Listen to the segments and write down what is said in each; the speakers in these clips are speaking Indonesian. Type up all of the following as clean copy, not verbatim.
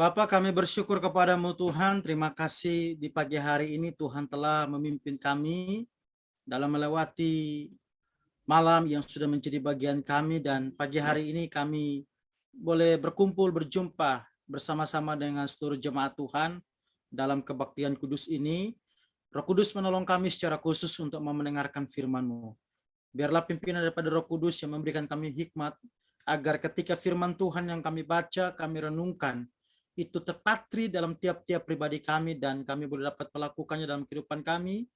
Bapa, kami bersyukur kepadamu Tuhan. Terima kasih di pagi hari ini Tuhan telah memimpin kami dalam melewati malam yang sudah menjadi bagian kami, dan pagi hari ini kami boleh berkumpul berjumpa bersama-sama dengan seluruh jemaat Tuhan dalam kebaktian kudus ini. Roh Kudus menolong kami secara khusus untuk mendengarkan firman-Mu. Biarlah pimpinan daripada Roh Kudus yang memberikan kami hikmat, agar ketika firman Tuhan yang kami baca, kami renungkan, itu terpatri dalam tiap-tiap pribadi kami, dan kami boleh dapat melakukannya dalam kehidupan kami,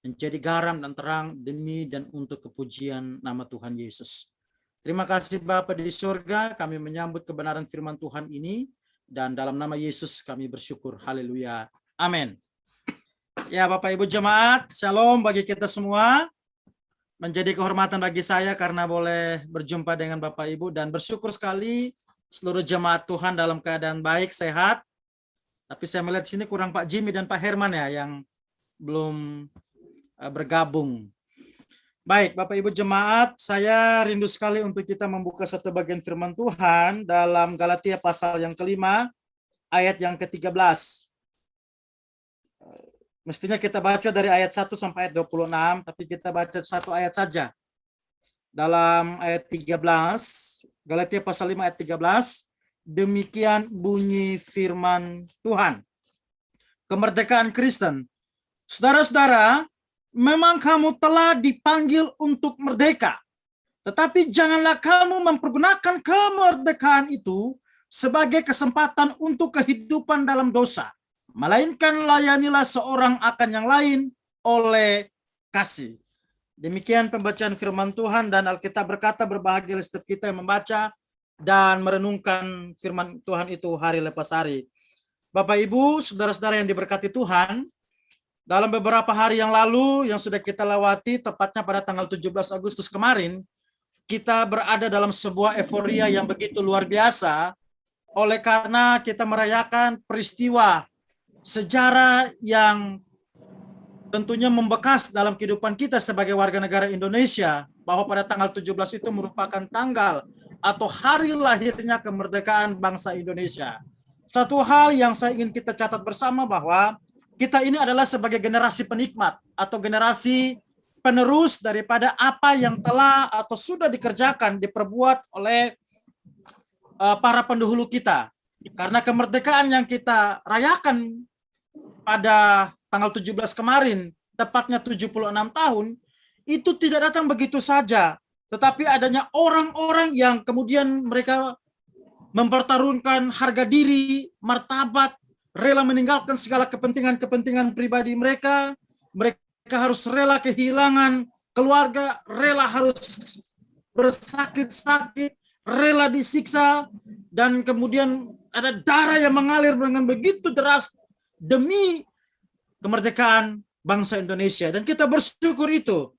menjadi garam dan terang demi dan untuk kepujian nama Tuhan Yesus. Terima kasih Bapa di surga, kami menyambut kebenaran firman Tuhan ini, dan dalam nama Yesus kami bersyukur. Haleluya. Amin. Ya Bapak Ibu jemaat, shalom bagi kita semua. Menjadi kehormatan bagi saya karena boleh berjumpa dengan Bapak Ibu, dan bersyukur sekali seluruh jemaat Tuhan dalam keadaan baik, sehat. Tapi saya melihat sini kurang Pak Jimmy dan Pak Herman ya, yang belum bergabung. Baik, Bapak Ibu jemaat, saya rindu sekali untuk kita membuka satu bagian firman Tuhan dalam Galatia pasal yang kelima, ayat yang ke-13. Mestinya kita baca dari ayat 1 sampai ayat 26, tapi kita baca satu ayat saja. Dalam ayat 13, Galatia pasal 5 ayat 13, demikian bunyi firman Tuhan. Kemerdekaan Kristen. Saudara-saudara, memang kamu telah dipanggil untuk merdeka. Tetapi janganlah kamu mempergunakan kemerdekaan itu sebagai kesempatan untuk kehidupan dalam dosa. Melainkan layanilah seorang akan yang lain oleh kasih. Demikian pembacaan firman Tuhan, dan Alkitab berkata berbahagia setiap kita yang membaca dan merenungkan firman Tuhan itu hari lepas hari. Bapak Ibu, saudara-saudara yang diberkati Tuhan, dalam beberapa hari yang lalu yang sudah kita lewati, tepatnya pada tanggal 17 Agustus kemarin, kita berada dalam sebuah euforia yang begitu luar biasa, oleh karena kita merayakan peristiwa sejarah yang tentunya membekas dalam kehidupan kita sebagai warga negara Indonesia, bahwa pada tanggal 17 itu merupakan tanggal atau hari lahirnya kemerdekaan bangsa Indonesia. Satu hal yang saya ingin kita catat bersama, bahwa kita ini adalah sebagai generasi penikmat atau generasi penerus daripada apa yang telah atau sudah dikerjakan, diperbuat oleh para pendahulu kita. Karena kemerdekaan yang kita rayakan pada tanggal 17 kemarin, tepatnya 76 tahun, itu tidak datang begitu saja. Tetapi adanya orang-orang yang kemudian mereka mempertarungkan harga diri, martabat, rela meninggalkan segala kepentingan-kepentingan pribadi mereka. Mereka harus rela kehilangan keluarga, rela harus bersakit-sakit, rela disiksa, dan kemudian ada darah yang mengalir dengan begitu deras demi kemerdekaan bangsa Indonesia. Dan kita bersyukur itu,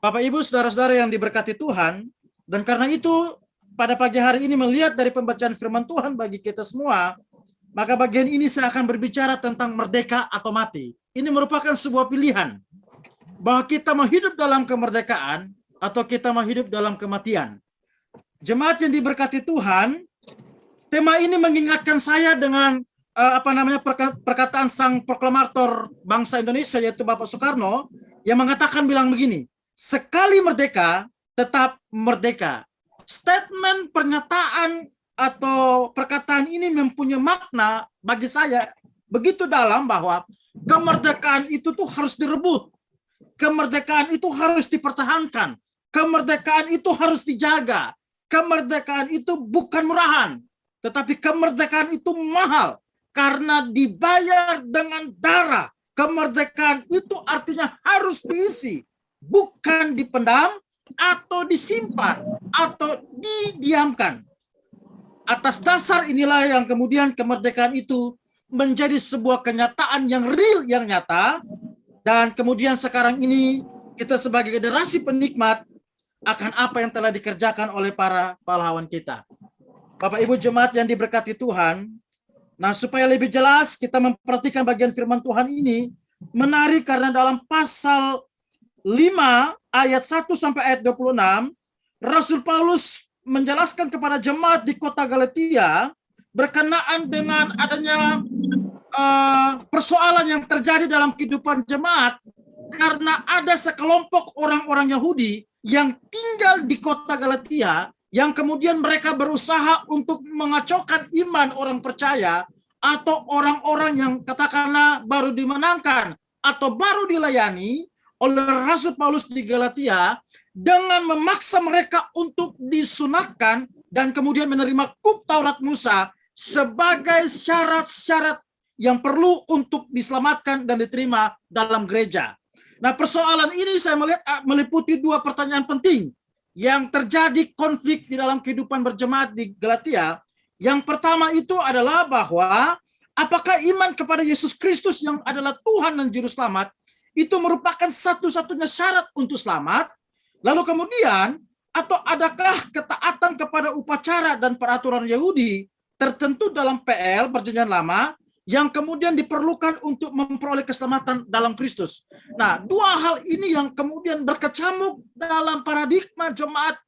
Bapak Ibu saudara-saudara yang diberkati Tuhan. Dan karena itu pada pagi hari ini, melihat dari pembacaan firman Tuhan bagi kita semua, maka bagian ini saya akan berbicara tentang merdeka atau mati. Ini merupakan sebuah pilihan, bahwa kita mau hidup dalam kemerdekaan atau kita mau hidup dalam kematian. Jemaat yang diberkati Tuhan, tema ini mengingatkan saya dengan perkataan sang proklamator bangsa Indonesia, yaitu Bapak Soekarno, yang mengatakan bilang begini, sekali merdeka tetap merdeka. Statement, pernyataan atau perkataan ini mempunyai makna bagi saya begitu dalam, bahwa kemerdekaan itu tuh harus direbut, kemerdekaan itu harus dipertahankan, kemerdekaan itu harus dijaga, kemerdekaan itu bukan murahan, tetapi kemerdekaan itu mahal karena dibayar dengan darah. Kemerdekaan itu artinya harus diisi, bukan dipendam atau disimpan atau didiamkan. Atas dasar inilah yang kemudian kemerdekaan itu menjadi sebuah kenyataan yang real, yang nyata. Dan kemudian sekarang ini kita sebagai generasi penikmat akan apa yang telah dikerjakan oleh para pahlawan kita. Bapak Ibu jemaat yang diberkati Tuhan, nah supaya lebih jelas kita memperhatikan bagian firman Tuhan ini, menarik karena dalam pasal 5 ayat 1 sampai ayat 26, Rasul Paulus menjelaskan kepada jemaat di kota Galatia berkenaan dengan adanya persoalan yang terjadi dalam kehidupan jemaat karena ada sekelompok orang-orang Yahudi yang tinggal di kota Galatia yang kemudian mereka berusaha untuk mengacaukan iman orang percaya atau orang-orang yang katakanlah baru dimenangkan atau baru dilayani oleh Rasul Paulus di Galatia dengan memaksa mereka untuk disunatkan dan kemudian menerima Hukuk Taurat Musa sebagai syarat-syarat yang perlu untuk diselamatkan dan diterima dalam gereja. Nah, persoalan ini saya melihat meliputi dua pertanyaan penting yang terjadi konflik di dalam kehidupan berjemaat di Galatia. Yang pertama itu adalah bahwa apakah iman kepada Yesus Kristus yang adalah Tuhan dan Juru Selamat itu merupakan satu-satunya syarat untuk selamat? Lalu kemudian, atau adakah ketaatan kepada upacara dan peraturan Yahudi tertentu dalam PL Perjanjian Lama yang kemudian diperlukan untuk memperoleh keselamatan dalam Kristus? Nah, dua hal ini yang kemudian berkecamuk dalam paradigma jemaat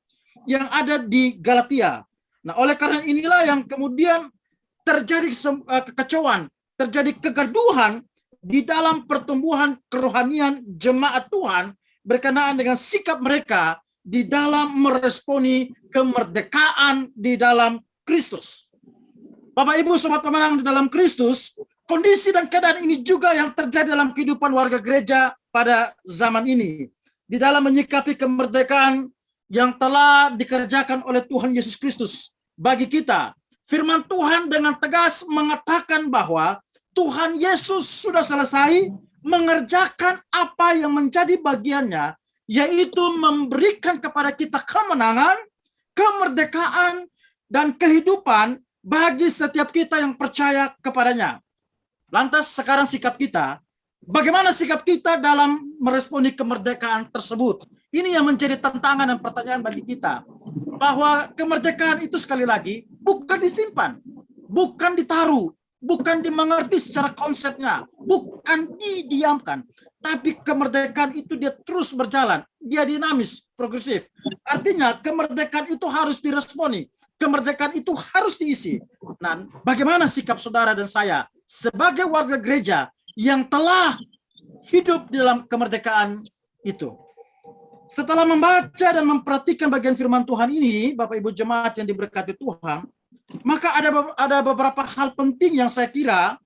yang ada di Galatia. Nah, oleh karena inilah yang kemudian terjadi kekacauan, terjadi kegaduhan di dalam pertumbuhan kerohanian jemaat Tuhan berkenaan dengan sikap mereka di dalam meresponi kemerdekaan di dalam Kristus. Bapak Ibu sobat pemenang di dalam Kristus, kondisi dan keadaan ini juga yang terjadi dalam kehidupan warga gereja pada zaman ini. Di dalam menyikapi kemerdekaan yang telah dikerjakan oleh Tuhan Yesus Kristus bagi kita. Firman Tuhan dengan tegas mengatakan bahwa Tuhan Yesus sudah selesai mengerjakan apa yang menjadi bagiannya, yaitu memberikan kepada kita kemenangan, kemerdekaan, dan kehidupan bagi setiap kita yang percaya kepadanya. Lantas sekarang sikap kita, bagaimana sikap kita dalam meresponi kemerdekaan tersebut? Ini yang menjadi tantangan dan pertanyaan bagi kita. Bahwa kemerdekaan itu sekali lagi bukan disimpan, bukan ditaruh, bukan dimengerti secara konsepnya, bukan didiamkan. Tapi kemerdekaan itu dia terus berjalan, dia dinamis, progresif. Artinya kemerdekaan itu harus diresponi, kemerdekaan itu harus diisi. Nah, bagaimana sikap saudara dan saya sebagai warga gereja yang telah hidup di dalam kemerdekaan itu? Setelah membaca dan memperhatikan bagian firman Tuhan ini, Bapak Ibu jemaat yang diberkati Tuhan, maka ada beberapa hal penting yang saya kira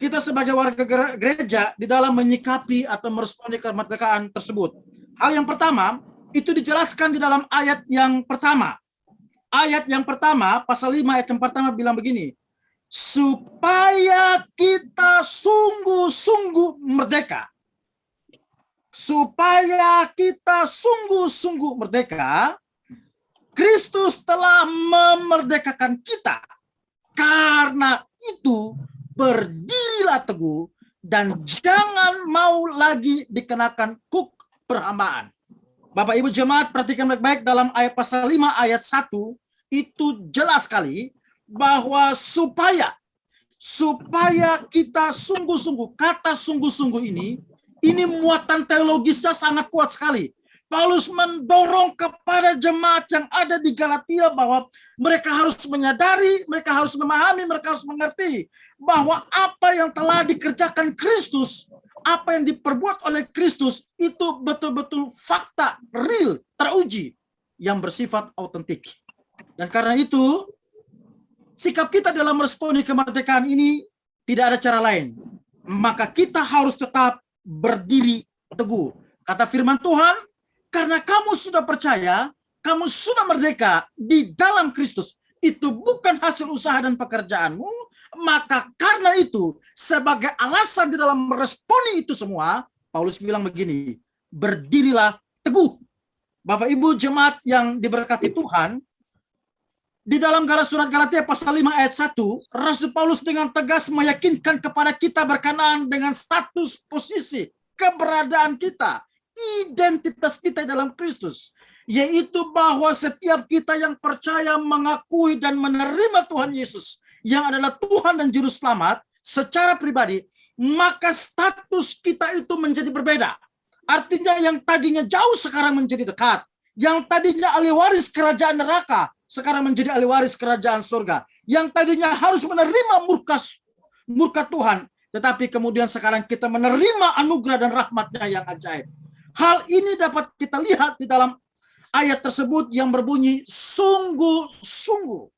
kita sebagai warga gereja di dalam menyikapi atau meresponi kemerdekaan tersebut. Hal yang pertama, itu dijelaskan di dalam ayat yang pertama. Ayat yang pertama, pasal 5 ayat yang pertama bilang begini, supaya kita sungguh-sungguh merdeka. Supaya kita sungguh-sungguh merdeka, Kristus telah memerdekakan kita. Karena itu, berdirilah teguh dan jangan mau lagi dikenakan huk perhambaan. Bapak Ibu jemaat, perhatikan baik-baik dalam ayat pasal 5 ayat 1, itu jelas sekali bahwa supaya kita sungguh-sungguh, kata sungguh-sungguh ini muatan teologisnya sangat kuat sekali. Paulus mendorong kepada jemaat yang ada di Galatia bahwa mereka harus menyadari, mereka harus memahami, mereka harus mengerti bahwa apa yang telah dikerjakan Kristus, apa yang diperbuat oleh Kristus itu betul-betul fakta, real, teruji, yang bersifat autentik. Dan karena itu, sikap kita dalam meresponi kemerdekaan ini tidak ada cara lain. Maka kita harus tetap berdiri teguh. Kata firman Tuhan, karena kamu sudah percaya, kamu sudah merdeka di dalam Kristus. Itu bukan hasil usaha dan pekerjaanmu. Maka karena itu, sebagai alasan di dalam meresponi itu semua, Paulus bilang begini, berdirilah teguh. Bapak Ibu jemaat yang diberkati Tuhan, di dalam surat Galatia pasal 5 ayat 1, Rasul Paulus dengan tegas meyakinkan kepada kita berkenaan dengan status, posisi, keberadaan kita, identitas kita dalam Kristus, yaitu bahwa setiap kita yang percaya, mengakui dan menerima Tuhan Yesus yang adalah Tuhan dan Juru Selamat secara pribadi, maka status kita itu menjadi berbeda. Artinya yang tadinya jauh sekarang menjadi dekat. Yang tadinya ahli waris kerajaan neraka sekarang menjadi ahli waris kerajaan surga. Yang tadinya harus menerima murka Tuhan, tetapi kemudian sekarang kita menerima anugerah dan rahmat-Nya yang ajaib. Hal ini dapat kita lihat di dalam ayat tersebut yang berbunyi sungguh-sungguh.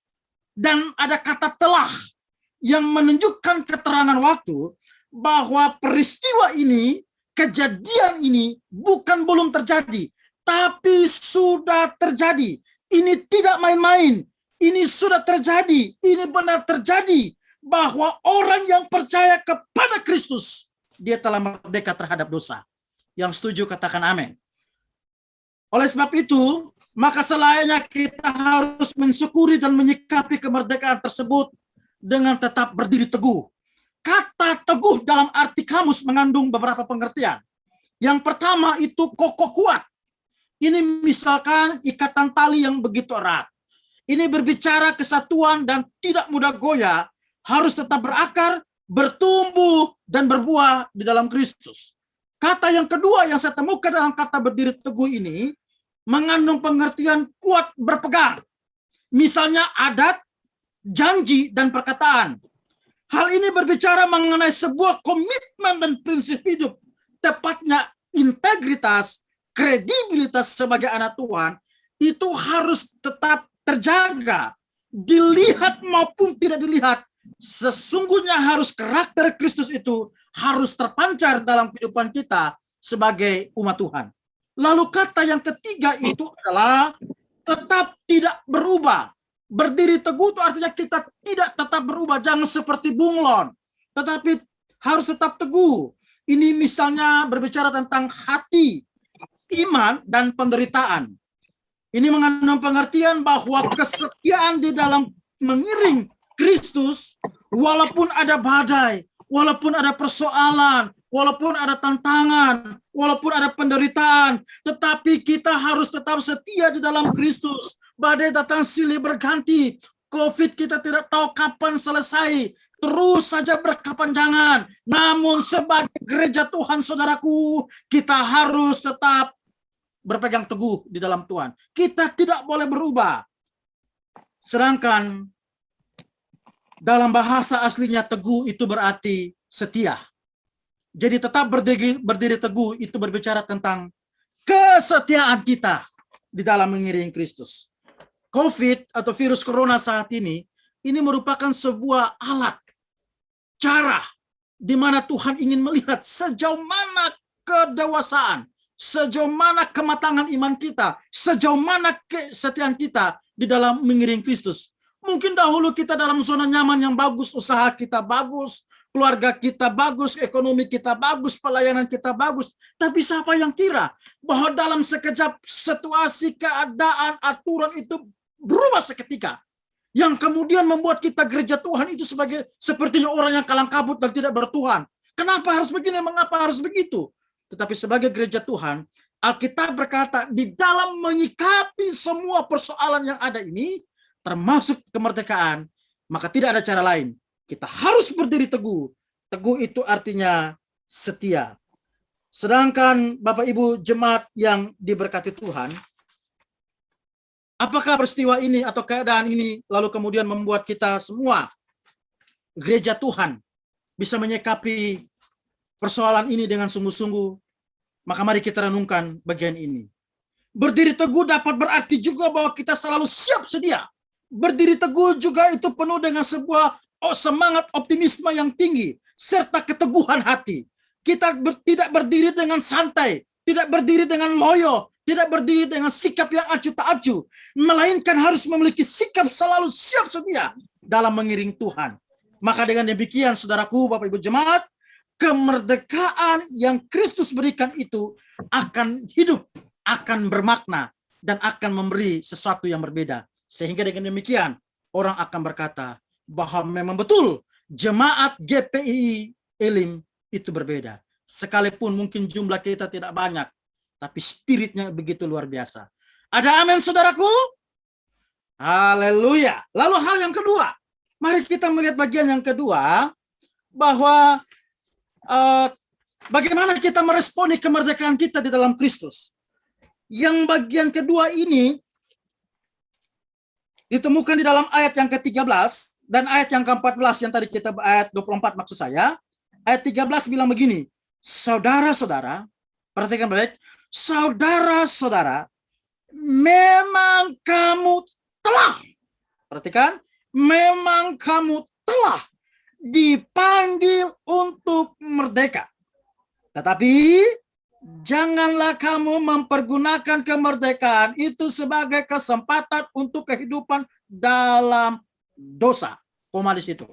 Dan ada kata telah yang menunjukkan keterangan waktu bahwa peristiwa ini, kejadian ini bukan belum terjadi, tapi sudah terjadi. Ini tidak main-main. Ini sudah terjadi. Ini benar terjadi bahwa orang yang percaya kepada Kristus, dia telah merdeka terhadap dosa. Yang setuju katakan amin. Oleh sebab itu, maka selayaknya kita harus mensyukuri dan menyikapi kemerdekaan tersebut dengan tetap berdiri teguh. Kata teguh dalam arti kamus mengandung beberapa pengertian. Yang pertama itu kokoh kuat. Ini misalkan ikatan tali yang begitu erat. Ini berbicara kesatuan dan tidak mudah goyah, harus tetap berakar, bertumbuh, dan berbuah di dalam Kristus. Kata yang kedua yang saya temukan dalam kata berdiri teguh ini, mengandung pengertian kuat berpegang. Misalnya adat, janji, dan perkataan. Hal ini berbicara mengenai sebuah komitmen dan prinsip hidup, tepatnya integritas, kredibilitas sebagai anak Tuhan, itu harus tetap terjaga, dilihat maupun tidak dilihat. Sesungguhnya harus karakter Kristus itu harus terpancar dalam kehidupan kita sebagai umat Tuhan. Lalu kata yang ketiga itu adalah tetap tidak berubah. Berdiri teguh itu artinya kita tidak tetap berubah. Jangan seperti bunglon, tetapi harus tetap teguh. Ini misalnya berbicara tentang hati, iman, dan penderitaan. Ini mengandung pengertian bahwa kesetiaan di dalam mengiring Kristus, walaupun ada badai, walaupun ada persoalan, walaupun ada tantangan, walaupun ada penderitaan, tetapi kita harus tetap setia di dalam Kristus. Badai datang silih berganti, COVID kita tidak tahu kapan selesai, terus saja berkepanjangan. Namun sebagai gereja Tuhan, saudaraku, kita harus tetap berpegang teguh di dalam Tuhan. Kita tidak boleh berubah. Sedangkan dalam bahasa aslinya teguh itu berarti setia. Jadi tetap berdiri teguh itu berbicara tentang kesetiaan kita di dalam mengiring Kristus. COVID atau virus corona saat ini merupakan sebuah alat, cara di mana Tuhan ingin melihat sejauh mana kedewasaan, sejauh mana kematangan iman kita, sejauh mana kesetiaan kita di dalam mengiring Kristus. Mungkin dahulu kita dalam zona nyaman yang bagus, usaha kita bagus, keluarga kita bagus, ekonomi kita bagus, pelayanan kita bagus. Tapi siapa yang kira bahwa dalam sekejap situasi, keadaan, aturan itu berubah seketika, yang kemudian membuat kita gereja Tuhan itu sepertinya orang yang kalang kabut dan tidak bertuhan. Kenapa harus begini? Mengapa harus begitu? Tetapi sebagai gereja Tuhan, Alkitab berkata di dalam menyikapi semua persoalan yang ada ini, termasuk kemerdekaan, maka tidak ada cara lain. Kita harus berdiri teguh. Teguh itu artinya setia. Sedangkan Bapak Ibu jemaat yang diberkati Tuhan, apakah peristiwa ini atau keadaan ini lalu kemudian membuat kita semua gereja Tuhan bisa menyikapi persoalan ini dengan sungguh-sungguh? Maka mari kita renungkan bagian ini. Berdiri teguh dapat berarti juga bahwa kita selalu siap sedia. Berdiri teguh juga itu penuh dengan sebuah semangat optimisme yang tinggi serta keteguhan hati. Kita tidak berdiri dengan santai, tidak berdiri dengan loyo, tidak berdiri dengan sikap yang acuh tak acuh, melainkan harus memiliki sikap selalu siap sedia dalam mengiring Tuhan. Maka dengan demikian, saudaraku, Bapak Ibu jemaat, kemerdekaan yang Kristus berikan itu akan hidup, akan bermakna, dan akan memberi sesuatu yang berbeda. Sehingga dengan demikian, orang akan berkata bahwa memang betul jemaat GPI Elim itu berbeda. Sekalipun mungkin jumlah kita tidak banyak, tapi spiritnya begitu luar biasa. Ada amin, saudaraku? Haleluya. Lalu hal yang kedua, mari kita melihat bagian yang kedua, bahwa bagaimana kita meresponi kemerdekaan kita di dalam Kristus. Yang bagian kedua ini ditemukan di dalam ayat yang ke-13 dan ayat yang ke-14 yang tadi kita ayat 24 maksud saya. Ayat 13 bilang begini, saudara-saudara, perhatikan baik, saudara-saudara, memang kamu telah, perhatikan, memang kamu telah dipanggil untuk merdeka. Tetapi janganlah kamu mempergunakan kemerdekaan itu sebagai kesempatan untuk kehidupan dalam dosa. Koma di situ.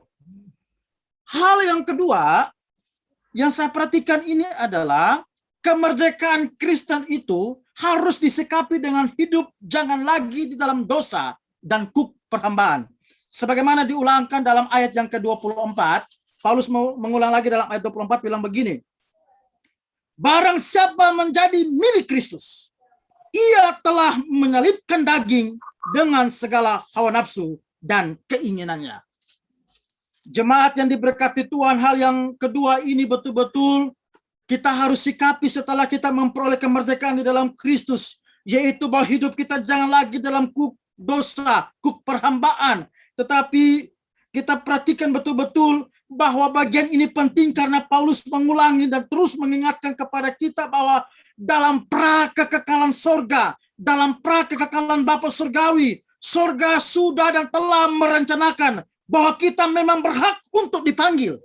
Hal yang kedua yang saya perhatikan ini adalah kemerdekaan Kristen itu harus disikapi dengan hidup jangan lagi di dalam dosa dan kuk perhambaan. Sebagaimana diulangkan dalam ayat yang ke-24, Paulus mengulang lagi dalam ayat 24 bilang begini, barang siapa menjadi milik Kristus, ia telah menyalibkan daging dengan segala hawa nafsu dan keinginannya. Jemaat yang diberkati Tuhan, hal yang kedua ini betul-betul kita harus sikapi setelah kita memperoleh kemerdekaan di dalam Kristus, yaitu bahwa hidup kita jangan lagi dalam kuk dosa, kuk perhambaan, tetapi kita perhatikan betul-betul bahwa bagian ini penting karena Paulus mengulangi dan terus mengingatkan kepada kita bahwa dalam prakekekalan sorga, dalam prakekekalan Bapa Surgawi, sorga sudah dan telah merencanakan bahwa kita memang berhak untuk dipanggil.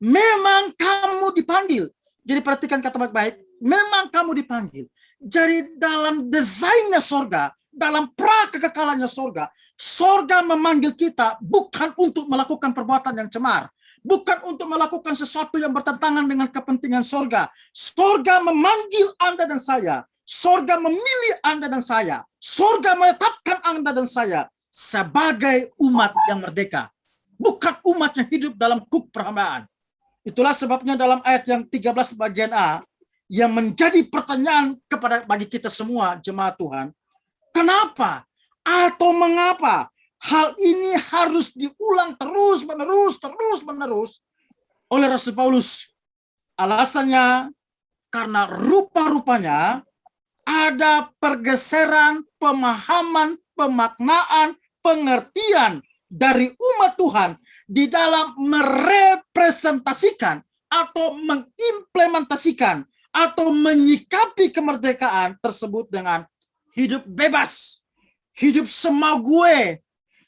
Memang kamu dipanggil. Jadi perhatikan kata baik-baik, memang kamu dipanggil. Jadi dalam desainnya sorga, dalam prakekekalannya sorga, sorga memanggil kita bukan untuk melakukan perbuatan yang cemar, bukan untuk melakukan sesuatu yang bertentangan dengan kepentingan sorga. Sorga memanggil Anda dan saya, sorga memilih Anda dan saya, sorga menetapkan Anda dan saya sebagai umat yang merdeka, bukan umat yang hidup dalam kuk perhambaan. Itulah sebabnya dalam ayat yang 13 bagian A yang menjadi pertanyaan bagi kita semua jemaat Tuhan, kenapa atau mengapa hal ini harus diulang terus-menerus oleh Rasul Paulus? Alasannya karena rupa-rupanya ada pergeseran pemahaman, pemaknaan, pengertian dari umat Tuhan di dalam merepresentasikan atau mengimplementasikan atau menyikapi kemerdekaan tersebut dengan hidup bebas, hidup semau gue,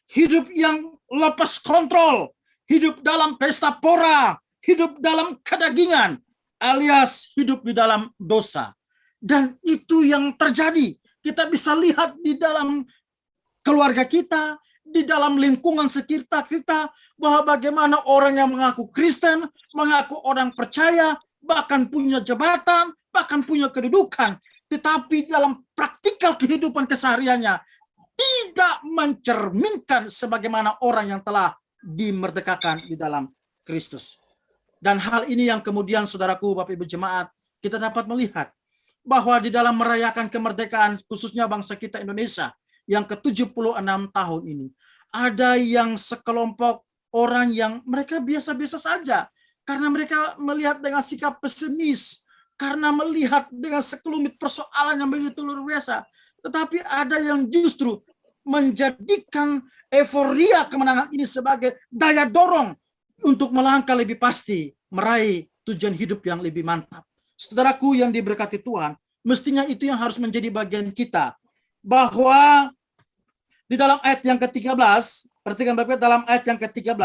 hidup yang lepas kontrol, hidup dalam pesta pora, hidup dalam kedagingan, alias hidup di dalam dosa. Dan itu yang terjadi. Kita bisa lihat di dalam keluarga kita, di dalam lingkungan sekitar kita, bahwa bagaimana orang yang mengaku Kristen, mengaku orang percaya, bahkan punya jabatan, bahkan punya kedudukan, tetapi dalam praktikal kehidupan kesehariannya tidak mencerminkan sebagaimana orang yang telah dimerdekakan di dalam Kristus. Dan hal ini yang kemudian saudaraku, Bapak Ibu jemaat, kita dapat melihat bahwa di dalam merayakan kemerdekaan khususnya bangsa kita Indonesia yang ke-76 tahun ini, ada yang sekelompok orang yang mereka biasa-biasa saja karena mereka melihat dengan sikap pesimis, karena melihat dengan sekelumit persoalan yang begitu luar biasa. Tetapi ada yang justru menjadikan euforia kemenangan ini sebagai daya dorong untuk melangkah lebih pasti, meraih tujuan hidup yang lebih mantap. Saudaraku yang diberkati Tuhan, mestinya itu yang harus menjadi bagian kita. Bahwa di dalam ayat yang ke-13, perhatikan Bapak, dalam ayat yang ke-13,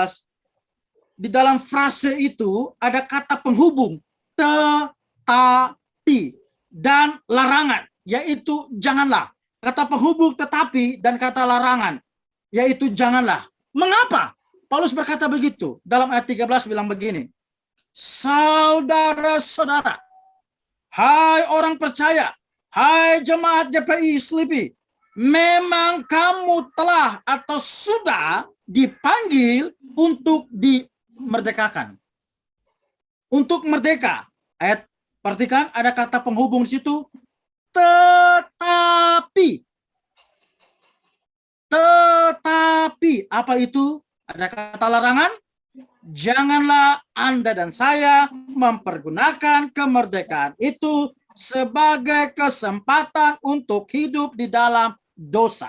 di dalam frase itu ada kata penghubung, tetapi, dan larangan, yaitu janganlah. Kata penghubung tetapi dan kata larangan, yaitu janganlah. Mengapa? Paulus berkata begitu. Dalam ayat 13 bilang begini, saudara-saudara, hai orang percaya, hai jemaat GPI Sleepy, memang kamu telah atau sudah dipanggil untuk dimerdekakan. Untuk merdeka. Ayat, perhatikan ada kata penghubung di situ, tetapi. Tetapi, apa itu? Ada kata larangan? Janganlah Anda dan saya mempergunakan kemerdekaan itu sebagai kesempatan untuk hidup di dalam dosa.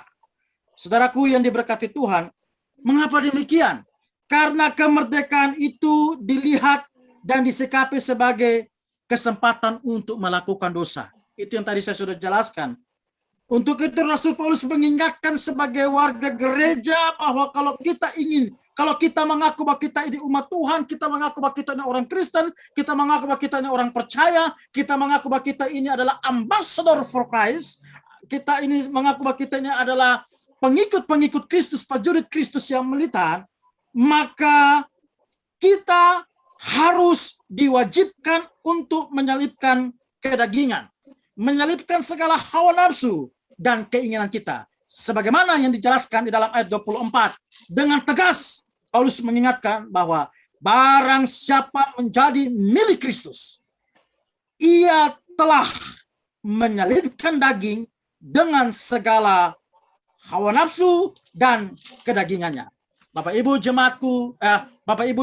Saudaraku yang diberkati Tuhan, mengapa demikian? Karena kemerdekaan itu dilihat dan disikapi sebagai kesempatan untuk melakukan dosa. Itu yang tadi saya sudah jelaskan. Untuk itu Rasul Paulus mengingatkan sebagai warga gereja bahwa kalau kita mengaku bahwa kita ini umat Tuhan, kita mengaku bahwa kita ini orang Kristen, kita mengaku bahwa kita ini orang percaya, kita mengaku bahwa kita ini adalah ambassador for Christ, kita ini mengaku bahwa kita ini adalah pengikut-pengikut Kristus, prajurit Kristus yang militan, maka kita harus diwajibkan untuk menyalibkan kedagingan, menyalibkan segala hawa nafsu dan keinginan kita. Sebagaimana yang dijelaskan di dalam ayat 24. Dengan tegas, Paulus mengingatkan bahwa barang siapa menjadi milik Kristus, ia telah menyalibkan daging dengan segala hawa nafsu dan kedagingannya. Bapak Ibu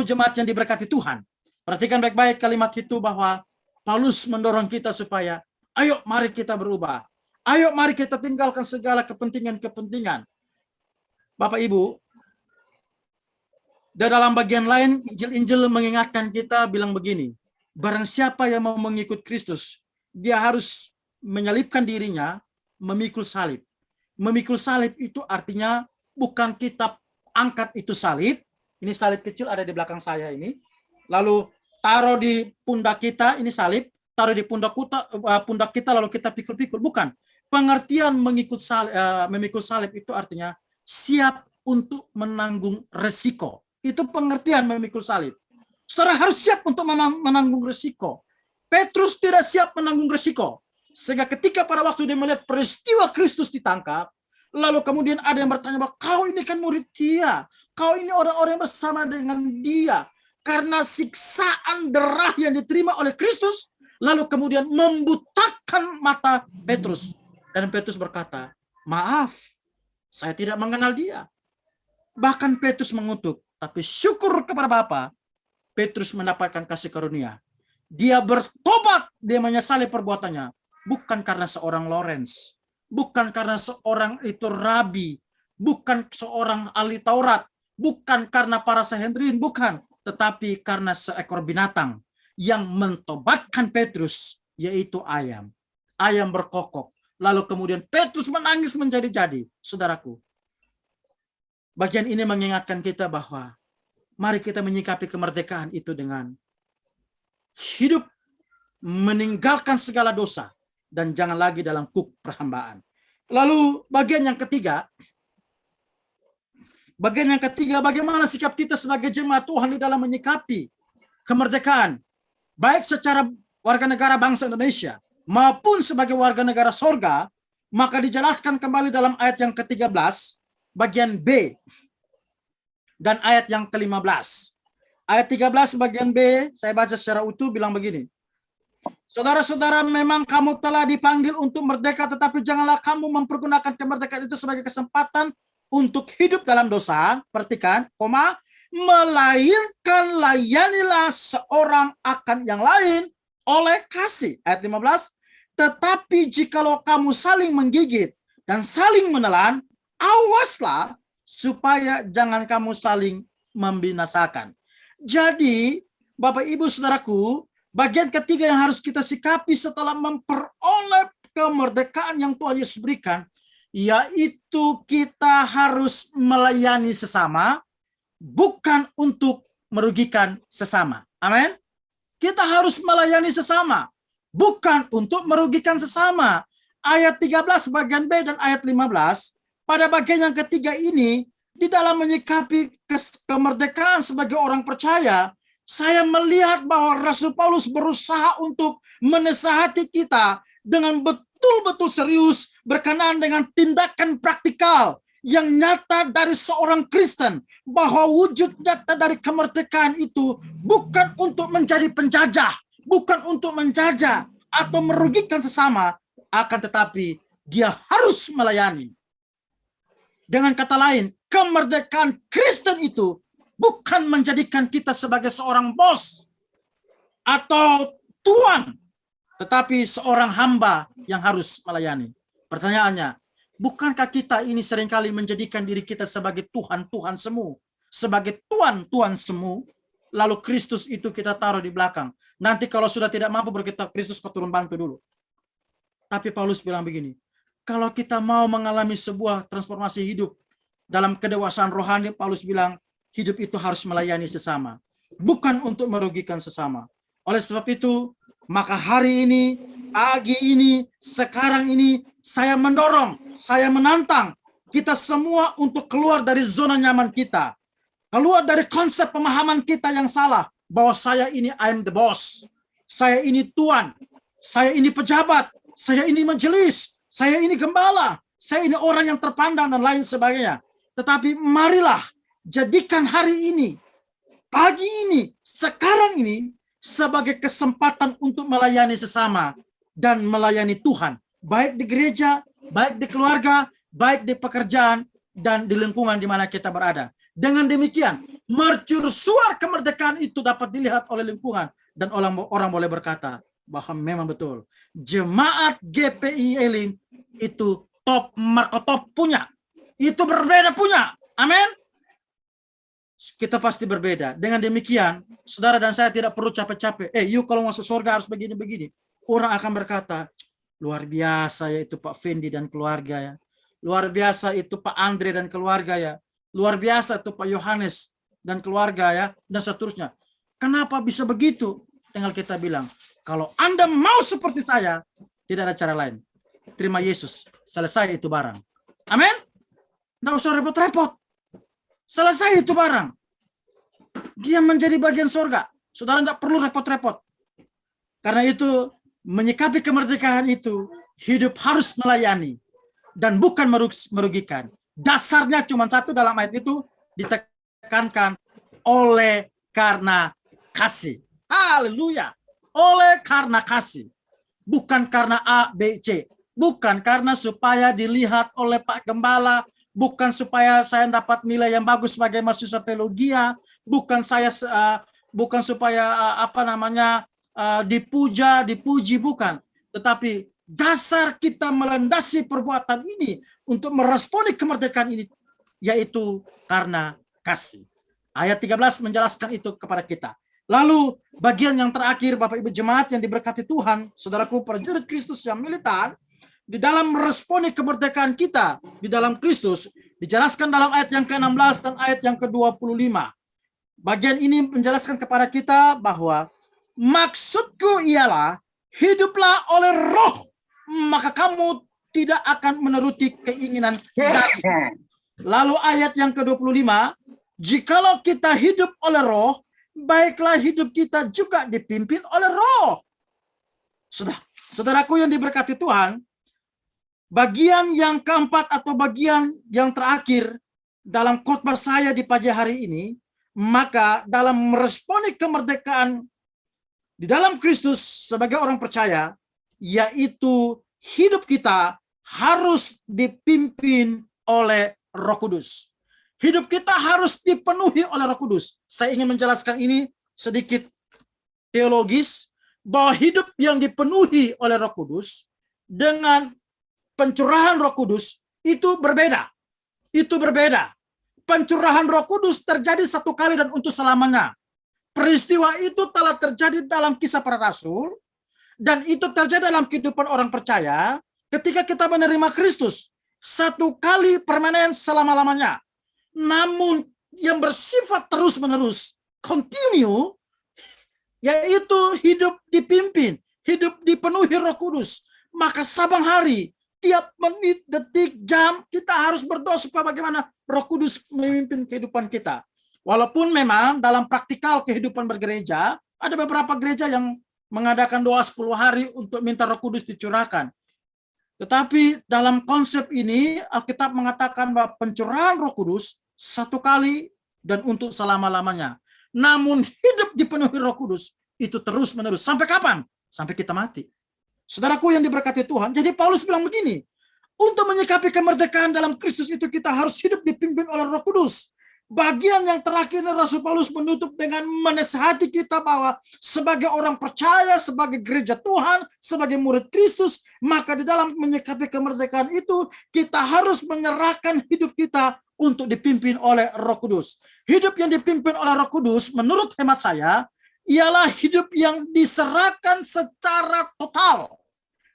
jemaat yang diberkati Tuhan, perhatikan baik-baik kalimat itu bahwa Paulus mendorong kita supaya ayo mari kita berubah. Ayo mari kita tinggalkan segala kepentingan-kepentingan. Bapak Ibu, di dalam bagian lain Injil-Injil mengingatkan kita bilang begini, barang siapa yang mau mengikut Kristus, dia harus menyalibkan dirinya, memikul salib. Memikul salib itu artinya bukan kita angkat itu salib, ini salib kecil ada di belakang saya ini, lalu taruh di pundak kita, ini salib, taruh di pundak kita lalu kita pikul-pikul, bukan. Pengertian memikul salib itu artinya siap untuk menanggung resiko. Itu pengertian memikul salib. Saudara harus siap untuk menanggung resiko. Petrus tidak siap menanggung resiko. Sehingga ketika pada waktu dia melihat peristiwa Kristus ditangkap, lalu kemudian ada yang bertanya bahwa kau ini kan murid dia. Kau ini orang-orang yang bersama dengan dia. Karena siksaan derah yang diterima oleh Kristus, lalu kemudian membutakan mata Petrus. Dan Petrus berkata, maaf, saya tidak mengenal dia. Bahkan Petrus mengutuk, tapi syukur kepada Bapa, Petrus mendapatkan kasih karunia. Dia bertobat, dia menyesali perbuatannya. Bukan karena seorang Lawrence, bukan karena seorang itu rabi, bukan seorang ahli Taurat, bukan karena para Sanhedrin, bukan. Tetapi karena seekor binatang yang mentobatkan Petrus, yaitu ayam. Ayam berkokok. Lalu kemudian Petrus menangis menjadi-jadi. Saudaraku, bagian ini mengingatkan kita bahwa mari kita menyikapi kemerdekaan itu dengan hidup meninggalkan segala dosa dan jangan lagi dalam kuk perhambaan. Lalu bagian yang ketiga, bagaimana sikap kita sebagai jemaat Tuhan di dalam menyikapi kemerdekaan, baik secara warga negara bangsa Indonesia maupun sebagai warga negara sorga, maka dijelaskan kembali dalam ayat yang ke-13, bagian B, dan ayat yang ke-15. Ayat 13 bagian B, saya baca secara utuh, bilang begini. Saudara-saudara, memang kamu telah dipanggil untuk merdeka, tetapi janganlah kamu mempergunakan kemerdekaan itu sebagai kesempatan untuk hidup dalam dosa. Perhatikan, melainkan layanilah seorang akan yang lain oleh kasih. Ayat 15, tetapi jikalau kamu saling menggigit dan saling menelan, awaslah supaya jangan kamu saling membinasakan. Jadi, Bapak Ibu Saudaraku, bagian ketiga yang harus kita sikapi setelah memperoleh kemerdekaan yang Tuhan Yesus berikan, yaitu kita harus melayani sesama, bukan untuk merugikan sesama. Amin. Kita harus melayani sesama, bukan untuk merugikan sesama. Ayat 13 bagian B dan ayat 15, pada bagian yang ketiga ini, di dalam menyikapi kemerdekaan sebagai orang percaya, saya melihat bahwa Rasul Paulus berusaha untuk menasihati kita dengan betul-betul serius berkenaan dengan tindakan praktikal yang nyata dari seorang Kristen, bahwa wujud nyata dari kemerdekaan itu bukan untuk menjadi penjajah, bukan untuk menjajah atau merugikan sesama, akan tetapi dia harus melayani. Dengan kata lain, kemerdekaan Kristen itu bukan menjadikan kita sebagai seorang bos atau tuan, tetapi seorang hamba yang harus melayani. Pertanyaannya, Bukankah kita ini seringkali menjadikan diri kita sebagai Tuhan-Tuhan semu, sebagai Tuhan-Tuhan semu, lalu Kristus itu kita taruh di belakang. Nanti kalau sudah tidak mampu berkata, Kristus kau turun bantu dulu. Tapi Paulus bilang begini, kalau kita mau mengalami sebuah transformasi hidup dalam kedewasaan rohani, Paulus bilang, hidup itu harus melayani sesama, bukan untuk merugikan sesama. Oleh sebab itu, maka hari ini, pagi ini, sekarang ini, saya mendorong, saya menantang kita semua untuk keluar dari zona nyaman kita. Keluar dari konsep pemahaman kita yang salah, bahwa saya ini I'm the boss, saya ini tuan, saya ini pejabat, saya ini majelis, saya ini gembala, saya ini orang yang terpandang dan lain sebagainya. Tetapi marilah jadikan hari ini, pagi ini, sekarang ini, sebagai kesempatan untuk melayani sesama dan melayani Tuhan, baik di gereja, baik di keluarga, baik di pekerjaan, dan di lingkungan di mana kita berada. Dengan demikian, mercusuar kemerdekaan itu dapat dilihat oleh lingkungan, dan orang boleh berkata bahwa memang betul jemaat GPI Elim itu top markotop punya, itu berbeda punya. Amin. Kita pasti berbeda. Dengan demikian, saudara dan saya tidak perlu capek-capek. You kalau masuk surga harus begini-begini. Orang akan berkata, luar biasa ya itu Pak Fendi dan keluarga ya. Luar biasa itu Pak Andre dan keluarga ya. Luar biasa itu Pak Yohanes dan keluarga ya. Dan seterusnya. Kenapa bisa begitu? Tinggal kita bilang, kalau Anda mau seperti saya, tidak ada cara lain. Terima Yesus. Selesai itu barang. Amin. Nggak usah repot-repot. Selesai itu barang. Dia menjadi bagian surga. Saudara tidak perlu repot-repot. Karena itu, menyikapi kemerdekaan itu, hidup harus melayani. Dan bukan merugikan. Dasarnya cuma satu dalam ayat itu, ditekankan oleh karena kasih. Haleluya. Oleh karena kasih. Bukan karena A, B, C. Bukan karena supaya dilihat oleh Pak Gembala, bukan supaya saya dapat nilai yang bagus sebagai mahasiswa teologi, bukan supaya dipuji, bukan. Tetapi dasar kita melandasi perbuatan ini untuk meresponi kemerdekaan ini, yaitu karena kasih. Ayat 13 menjelaskan itu kepada kita. Lalu bagian yang terakhir, Bapak Ibu jemaat yang diberkati Tuhan, saudaraku prajurit Kristus yang militan, di dalam meresponi kemerdekaan kita di dalam Kristus, dijelaskan dalam ayat yang ke-16 dan ayat yang ke-25. Bagian ini menjelaskan kepada kita bahwa maksudku ialah hiduplah oleh roh, maka kamu tidak akan menuruti keinginan daging. Lalu ayat yang ke-25, jikalau kita hidup oleh roh, baiklah hidup kita juga dipimpin oleh roh. Saudaraku yang diberkati Tuhan, bagian yang keempat atau bagian yang terakhir dalam khotbah saya di pagi hari ini, maka dalam meresponi kemerdekaan di dalam Kristus sebagai orang percaya, yaitu hidup kita harus dipimpin oleh Roh Kudus. Hidup kita harus dipenuhi oleh Roh Kudus. Saya ingin menjelaskan ini sedikit teologis, bahwa hidup yang dipenuhi oleh Roh Kudus dengan pencurahan Roh Kudus itu berbeda. Itu berbeda. Pencurahan Roh Kudus terjadi satu kali dan untuk selamanya. Peristiwa itu telah terjadi dalam Kisah Para Rasul, dan itu terjadi dalam kehidupan orang percaya ketika kita menerima Kristus. Satu kali permanen selama-lamanya. Namun yang bersifat terus-menerus, continue, yaitu hidup dipimpin, hidup dipenuhi Roh Kudus. Maka sabang hari, tiap menit, detik, jam, kita harus berdoa supaya bagaimana Roh Kudus memimpin kehidupan kita. Walaupun memang dalam praktikal kehidupan bergereja, ada beberapa gereja yang mengadakan doa 10 hari untuk minta Roh Kudus dicurahkan. Tetapi dalam konsep ini, Alkitab mengatakan bahwa pencurahan Roh Kudus satu kali dan untuk selama-lamanya. Namun hidup dipenuhi Roh Kudus itu terus-menerus. Sampai kapan? Sampai kita mati. Saudaraku yang diberkati Tuhan, jadi Paulus bilang begini, untuk menyikapi kemerdekaan dalam Kristus itu kita harus hidup dipimpin oleh Roh Kudus. bagian yang terakhir Rasul Paulus menutup dengan menasihati kita bahwa sebagai orang percaya, sebagai gereja Tuhan, sebagai murid Kristus, maka di dalam menyikapi kemerdekaan itu kita harus menyerahkan hidup kita untuk dipimpin oleh Roh Kudus. Hidup yang dipimpin oleh Roh Kudus menurut hemat saya ialah hidup yang diserahkan secara total,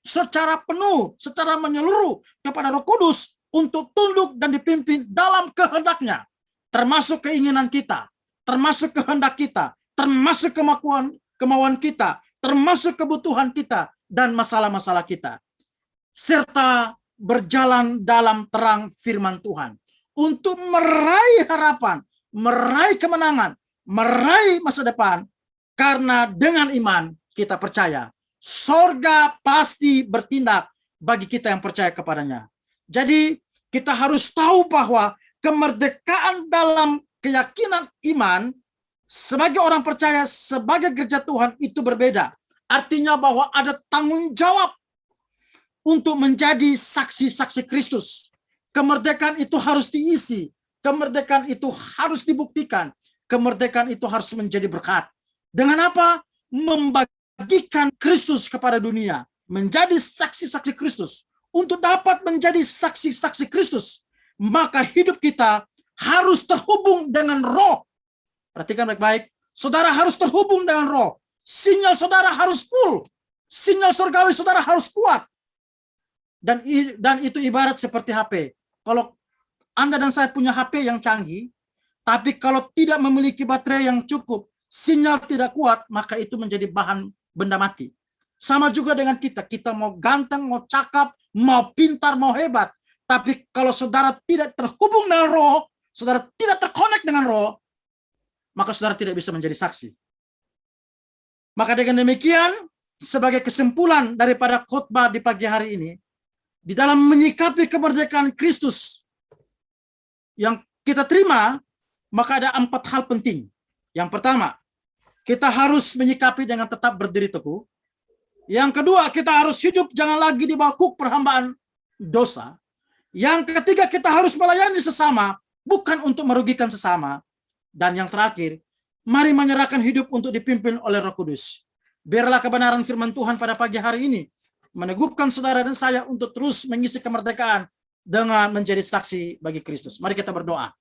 secara penuh, secara menyeluruh kepada Roh Kudus untuk tunduk dan dipimpin dalam kehendaknya, termasuk keinginan kita, termasuk kehendak kita, termasuk kemauan kita, termasuk kebutuhan kita dan masalah-masalah kita, serta berjalan dalam terang firman Tuhan untuk meraih harapan, meraih kemenangan, meraih masa depan. Karena dengan iman kita percaya sorga pasti bertindak bagi kita yang percaya kepadanya. Jadi kita harus tahu bahwa kemerdekaan dalam keyakinan iman sebagai orang percaya, sebagai gereja Tuhan itu berbeda. Artinya bahwa ada tanggung jawab untuk menjadi saksi-saksi Kristus. Kemerdekaan itu harus diisi. Kemerdekaan itu harus dibuktikan. Kemerdekaan itu harus menjadi berkat. Dengan apa? Membagikan Kristus kepada dunia. Menjadi saksi-saksi Kristus. Untuk dapat menjadi saksi-saksi Kristus, maka hidup kita harus terhubung dengan Roh. Perhatikan baik-baik. Saudara harus terhubung dengan Roh. Sinyal saudara harus full. Sinyal surgawi saudara harus kuat. Dan itu ibarat seperti HP. Kalau Anda dan saya punya HP yang canggih, tapi kalau tidak memiliki baterai yang cukup, sinyal tidak kuat, maka itu menjadi bahan benda mati. Sama juga dengan kita. Kita mau ganteng, mau cakap, mau pintar, mau hebat. Tapi kalau saudara tidak terhubung dengan Roh, saudara tidak terkonek dengan Roh, maka saudara tidak bisa menjadi saksi. Maka dengan demikian, sebagai kesimpulan daripada khotbah di pagi hari ini, di dalam menyikapi kemerdekaan Kristus yang kita terima, maka ada 4 hal penting. Yang pertama, kita harus menyikapi dengan tetap berdiri teguh. Yang kedua, kita harus hidup jangan lagi di bawah kuk perhambaan dosa. Yang ketiga, kita harus melayani sesama, bukan untuk merugikan sesama. Dan yang terakhir, mari menyerahkan hidup untuk dipimpin oleh Roh Kudus. Biarlah kebenaran firman Tuhan pada pagi hari ini meneguhkan saudara dan saya untuk terus mengisi kemerdekaan dengan menjadi saksi bagi Kristus. Mari kita berdoa.